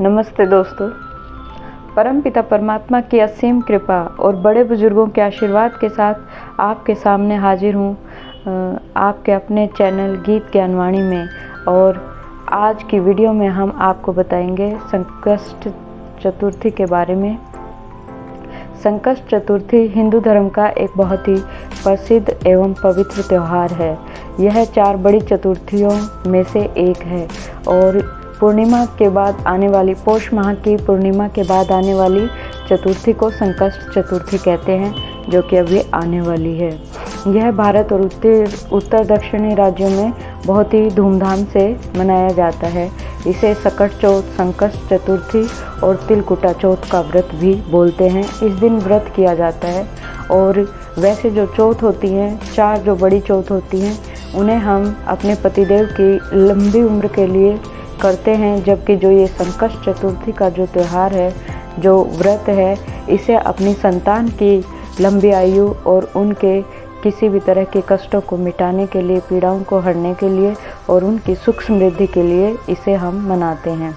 नमस्ते दोस्तों। परमपिता परमात्मा की असीम कृपा और बड़े बुजुर्गों के आशीर्वाद के साथ आपके सामने हाजिर हूँ आपके अपने चैनल गीत ज्ञानवाणी में। और आज की वीडियो में हम आपको बताएंगे संकष्ट चतुर्थी के बारे में। संकष्ट चतुर्थी हिंदू धर्म का एक बहुत ही प्रसिद्ध एवं पवित्र त्यौहार है। यह 4 बड़ी चतुर्थियों में से एक है और पूर्णिमा के बाद आने वाली पौष माह की पूर्णिमा के बाद आने वाली चतुर्थी को संकष्ट चतुर्थी कहते हैं, जो कि अभी आने वाली है। यह भारत और उत्तर दक्षिणी राज्यों में बहुत ही धूमधाम से मनाया जाता है। इसे सकट चौथ, संकष्ट चतुर्थी और तिलकुटा चौथ का व्रत भी बोलते हैं। इस दिन व्रत किया जाता है और वैसे जो चौथ होती हैं, 4 जो बड़ी चौथ होती हैं, उन्हें हम अपने पतिदेव की लंबी उम्र के लिए करते हैं, जबकि जो ये संकष्ट चतुर्थी का जो त्यौहार है, जो व्रत है, इसे अपनी संतान की लंबी आयु और उनके किसी भी तरह के कष्टों को मिटाने के लिए, पीड़ाओं को हरने के लिए और उनकी सुख समृद्धि के लिए इसे हम मनाते हैं।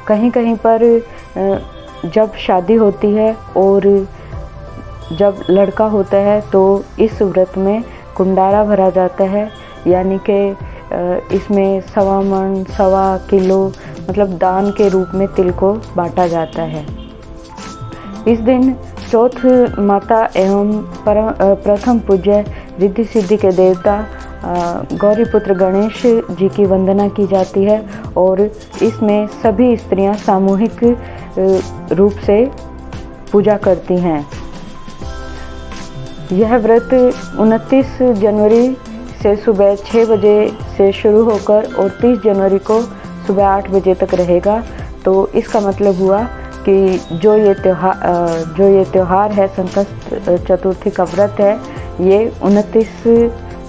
कहीं कहीं पर जब शादी होती है और जब लड़का होता है तो इस व्रत में कुंडारा भरा जाता है, यानी कि इसमें 1.25 मन 1.25 किलो मतलब दान के रूप में तिल को बांटा जाता है। इस दिन चौथ माता एवं प्रथम पूज्य रिद्धि सिद्धि के देवता गौरीपुत्र गणेश जी की वंदना की जाती है और इसमें सभी स्त्रियां सामूहिक रूप से पूजा करती हैं। यह व्रत 29 जनवरी से सुबह 6 बजे से शुरू होकर और 30 जनवरी को सुबह 8 बजे तक रहेगा। तो इसका मतलब हुआ कि जो ये त्यौहार है, संकष्ट चतुर्थी का व्रत है, ये 29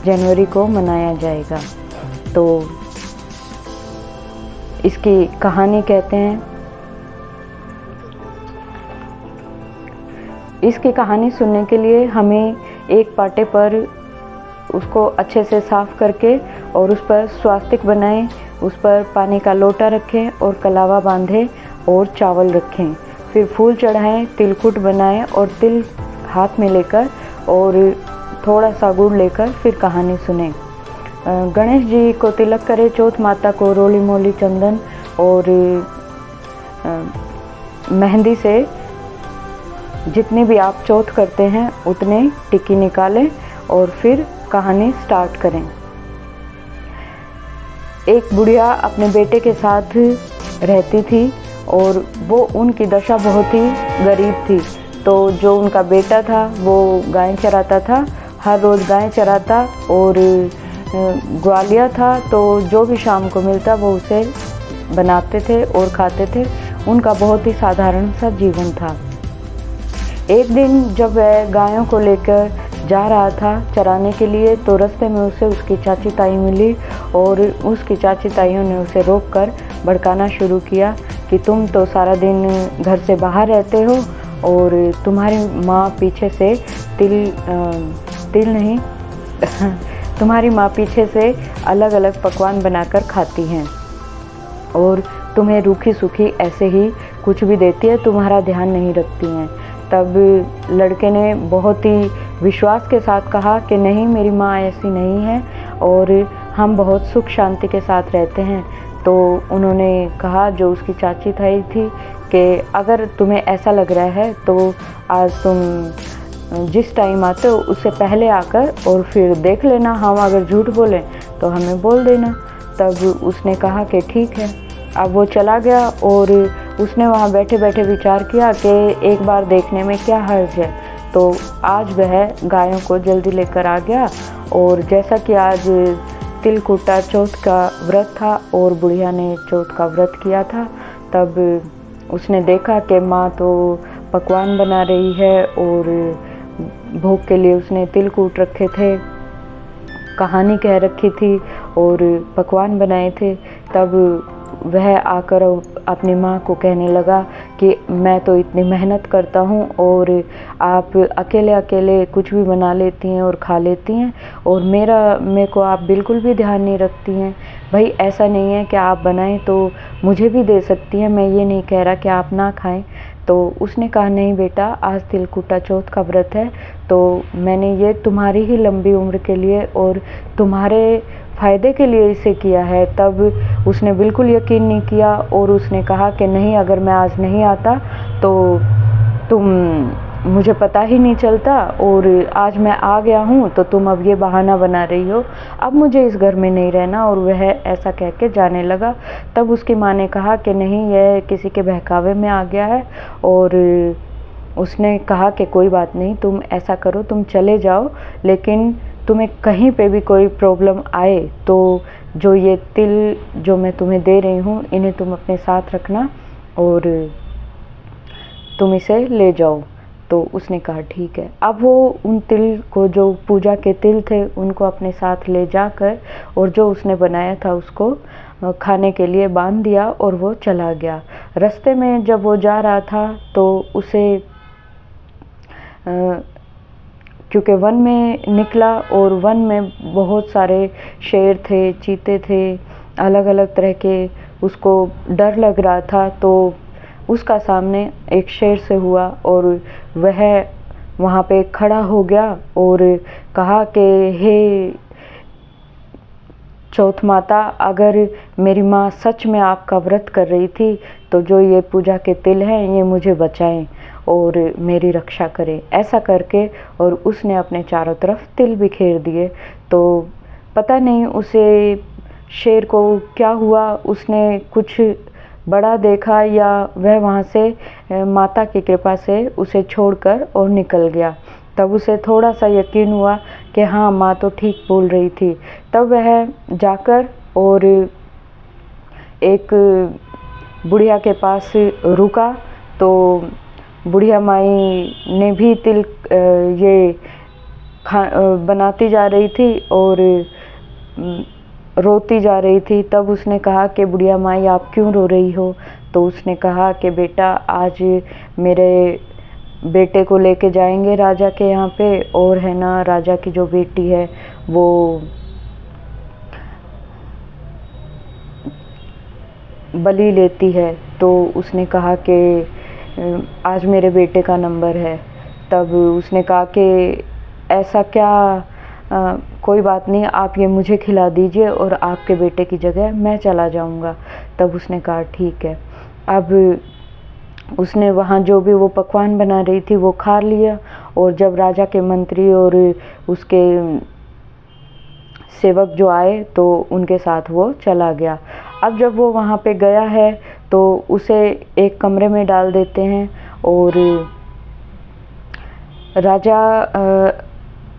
जनवरी को मनाया जाएगा। तो इसकी कहानी कहते हैं। इसकी कहानी सुनने के लिए हमें एक पाटे पर उसको अच्छे से साफ करके और उस पर स्वास्तिक बनाएं, उस पर पानी का लोटा रखें और कलावा बांधें और चावल रखें। फिर फूल चढ़ाएं, तिलकुट बनाएं और तिल हाथ में लेकर और थोड़ा सा गुड़ लेकर फिर कहानी सुनें। गणेश जी को तिलक करें, चौथ माता को रोली मोली चंदन और मेहंदी से जितनी भी आप चौथ करते हैं उतने टिक्की निकालें और फिर कहानी स्टार्ट करें। एक बुढ़िया अपने बेटे के साथ रहती थी और वो उनकी दशा बहुत ही गरीब थी। तो जो उनका बेटा था वो गाय चराता था, हर रोज़ गाय चराता और ग्वालिया था, तो जो भी शाम को मिलता वो उसे बनाते थे और खाते थे। उनका बहुत ही साधारण सा जीवन था। एक दिन जब वह गायों को लेकर जा रहा था चराने के लिए, तो रास्ते में उसे उसकी चाची ताई मिली और उसकी चाची ताइयों ने उसे रोककर भड़काना शुरू किया कि तुम तो सारा दिन घर से बाहर रहते हो और तुम्हारी माँ पीछे से तुम्हारी माँ पीछे से अलग अलग पकवान बनाकर खाती हैं और तुम्हें रूखी सूखी ऐसे ही कुछ भी देती है, तुम्हारा ध्यान नहीं रखती हैं। तब लड़के ने बहुत ही विश्वास के साथ कहा कि नहीं, मेरी माँ ऐसी नहीं है और हम बहुत सुख शांति के साथ रहते हैं। तो उन्होंने कहा, जो उसकी चाची ताई थी, कि अगर तुम्हें ऐसा लग रहा है तो आज तुम जिस टाइम आते हो उससे पहले आकर और फिर देख लेना, हम अगर झूठ बोलें तो हमें बोल देना। तब उसने कहा कि ठीक है। अब वो चला गया और उसने वहाँ बैठे बैठे विचार किया कि एक बार देखने में क्या हर्ज है। तो आज वह गायों को जल्दी लेकर आ गया और जैसा कि आज तिलकुटा चौथ का व्रत था और बुढ़िया ने चौथ का व्रत किया था, तब उसने देखा कि माँ तो पकवान बना रही है और भोग के लिए उसने तिलकुट रखे थे, कहानी कह रखी थी और पकवान बनाए थे। तब वह आकर अपनी माँ को कहने लगा कि मैं तो इतनी मेहनत करता हूँ और आप अकेले अकेले कुछ भी बना लेती हैं और खा लेती हैं और मेरे को आप बिल्कुल भी ध्यान नहीं रखती हैं। भाई ऐसा नहीं है कि आप बनाएं तो मुझे भी दे सकती है, मैं ये नहीं कह रहा कि आप ना खाएं। तो उसने कहा नहीं बेटा, आज तिलकुटा चौथ का व्रत है, तो मैंने ये तुम्हारी ही लंबी उम्र के लिए और तुम्हारे फ़ायदे के लिए इसे किया है। तब उसने बिल्कुल यकीन नहीं किया और उसने कहा कि नहीं, अगर मैं आज नहीं आता तो मुझे पता ही नहीं चलता, और आज मैं आ गया हूँ तो तुम अब ये बहाना बना रही हो, अब मुझे इस घर में नहीं रहना। और वह ऐसा कह के जाने लगा। तब उसकी माँ ने कहा कि नहीं, यह किसी के बहकावे में आ गया है। और उसने कहा कि कोई बात नहीं, तुम ऐसा करो, तुम चले जाओ, लेकिन तुम्हें कहीं पे भी कोई प्रॉब्लम आए तो जो ये तिल जो मैं तुम्हें दे रही हूँ, इन्हें तुम अपने साथ रखना और तुम इसे ले जाओ। तो उसने कहा ठीक है। अब वो उन तिल को, जो पूजा के तिल थे, उनको अपने साथ ले जाकर और जो उसने बनाया था उसको खाने के लिए बांध दिया और वो चला गया। रास्ते में जब वो जा रहा था तो उसे क्योंकि वन में निकला और वन में बहुत सारे शेर थे, चीते थे, अलग अलग तरह के, उसको डर लग रहा था। तो उसका सामने एक शेर से हुआ और वह वहाँ पे खड़ा हो गया और कहा कि हे चौथ माता, अगर मेरी माँ सच में आपका व्रत कर रही थी तो जो ये पूजा के तिल हैं ये मुझे बचाएं और मेरी रक्षा करें। ऐसा करके और उसने अपने चारों तरफ तिल बिखेर दिए। तो पता नहीं उसे शेर को क्या हुआ, उसने कुछ बड़ा देखा या वह वहाँ से माता की कृपा से उसे छोड़कर और निकल गया। तब उसे थोड़ा सा यकीन हुआ कि हाँ, माँ तो ठीक बोल रही थी। तब वह जाकर और एक बुढ़िया के पास रुका। तो बुढ़िया माई ने भी तिल ये बनाती जा रही थी और रोती जा रही थी। तब उसने कहा कि बुढ़िया माई, आप क्यों रो रही हो? तो उसने कहा कि बेटा, आज मेरे बेटे को लेके जाएंगे राजा के यहाँ पे, और है ना, राजा की जो बेटी है वो बलि लेती है। तो उसने कहा कि आज मेरे बेटे का नंबर है। तब उसने कहा कि ऐसा क्या, कोई बात नहीं, आप ये मुझे खिला दीजिए और आपके बेटे की जगह मैं चला जाऊंगा। तब उसने कहा ठीक है। अब उसने वहाँ जो भी वो पकवान बना रही थी वो खा लिया, और जब राजा के मंत्री और उसके सेवक जो आए तो उनके साथ वो चला गया। अब जब वो वहाँ पे गया है तो उसे एक कमरे में डाल देते हैं और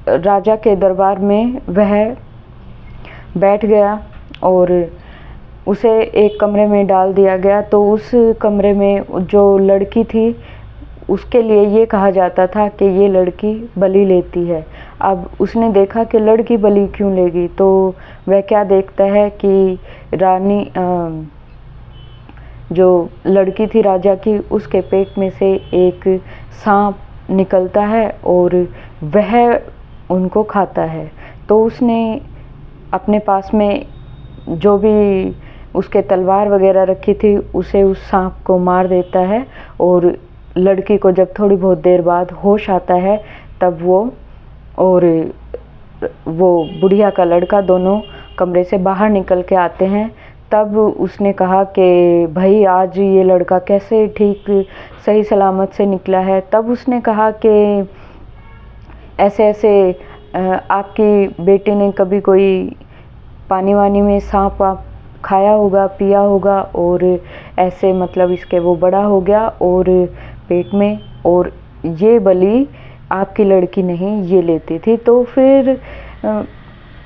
राजा के दरबार में वह बैठ गया और उसे एक कमरे में डाल दिया गया। तो उस कमरे में जो लड़की थी उसके लिए ये कहा जाता था कि ये लड़की बलि लेती है। अब उसने देखा कि लड़की बलि क्यों लेगी, तो वह क्या देखता है कि रानी जो लड़की थी राजा की, उसके पेट में से एक सांप निकलता है और वह उनको खाता है। तो उसने अपने पास में जो भी उसके तलवार वगैरह रखी थी उसे उस सांप को मार देता है, और लड़की को जब थोड़ी बहुत देर बाद होश आता है तब वो और वो बुढ़िया का लड़का दोनों कमरे से बाहर निकल के आते हैं। तब उसने कहा कि भाई, आज ये लड़का कैसे ठीक सही सलामत से निकला है? तब उसने कहा कि ऐसे ऐसे आपकी बेटी ने कभी कोई पानी वानी में सांप वाप खाया होगा, पिया होगा, और ऐसे मतलब इसके वो बड़ा हो गया और पेट में, और ये बलि आपकी लड़की नहीं ये लेती थी। तो फिर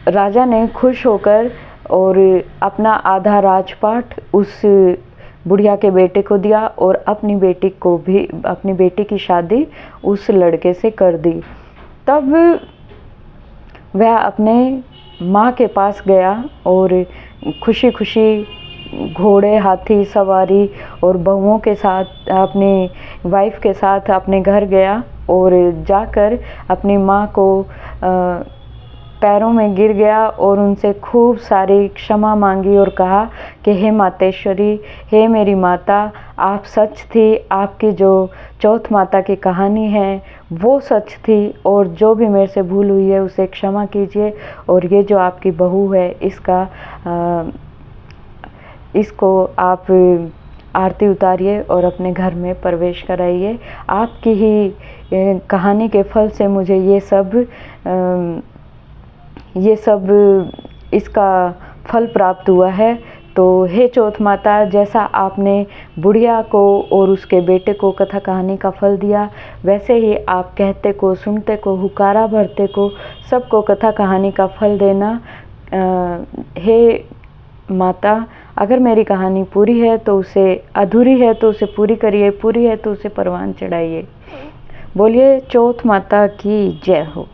राजा ने खुश होकर और अपना आधा राजपाट उस बुढ़िया के बेटे को दिया और अपनी बेटी को भी, अपनी बेटी की शादी उस लड़के से कर दी। तब वह अपने माँ के पास गया और खुशी खुशी घोड़े हाथी सवारी और बहुओं के साथ, अपनी वाइफ के साथ अपने घर गया और जाकर अपनी माँ को पैरों में गिर गया और उनसे खूब सारी क्षमा मांगी और कहा कि हे मातेश्वरी, हे मेरी माता, आप सच थी, आपकी जो चौथ माता की कहानी है वो सच थी, और जो भी मेरे से भूल हुई है उसे क्षमा कीजिए, और ये जो आपकी बहू है इसको आप आरती उतारिए और अपने घर में प्रवेश कराइए। आपकी ही कहानी के फल से मुझे ये सब इसका फल प्राप्त हुआ है। तो हे चौथ माता, जैसा आपने बुढ़िया को और उसके बेटे को कथा कहानी का फल दिया, वैसे ही आप कहते को, सुनते को, हुकारा भरते को सबको कथा कहानी का फल देना। हे माता, अगर मेरी कहानी पूरी है तो उसे, अधूरी है तो उसे पूरी करिए, पूरी है तो उसे परवान चढ़ाइए। बोलिए चौथ माता की जय हो।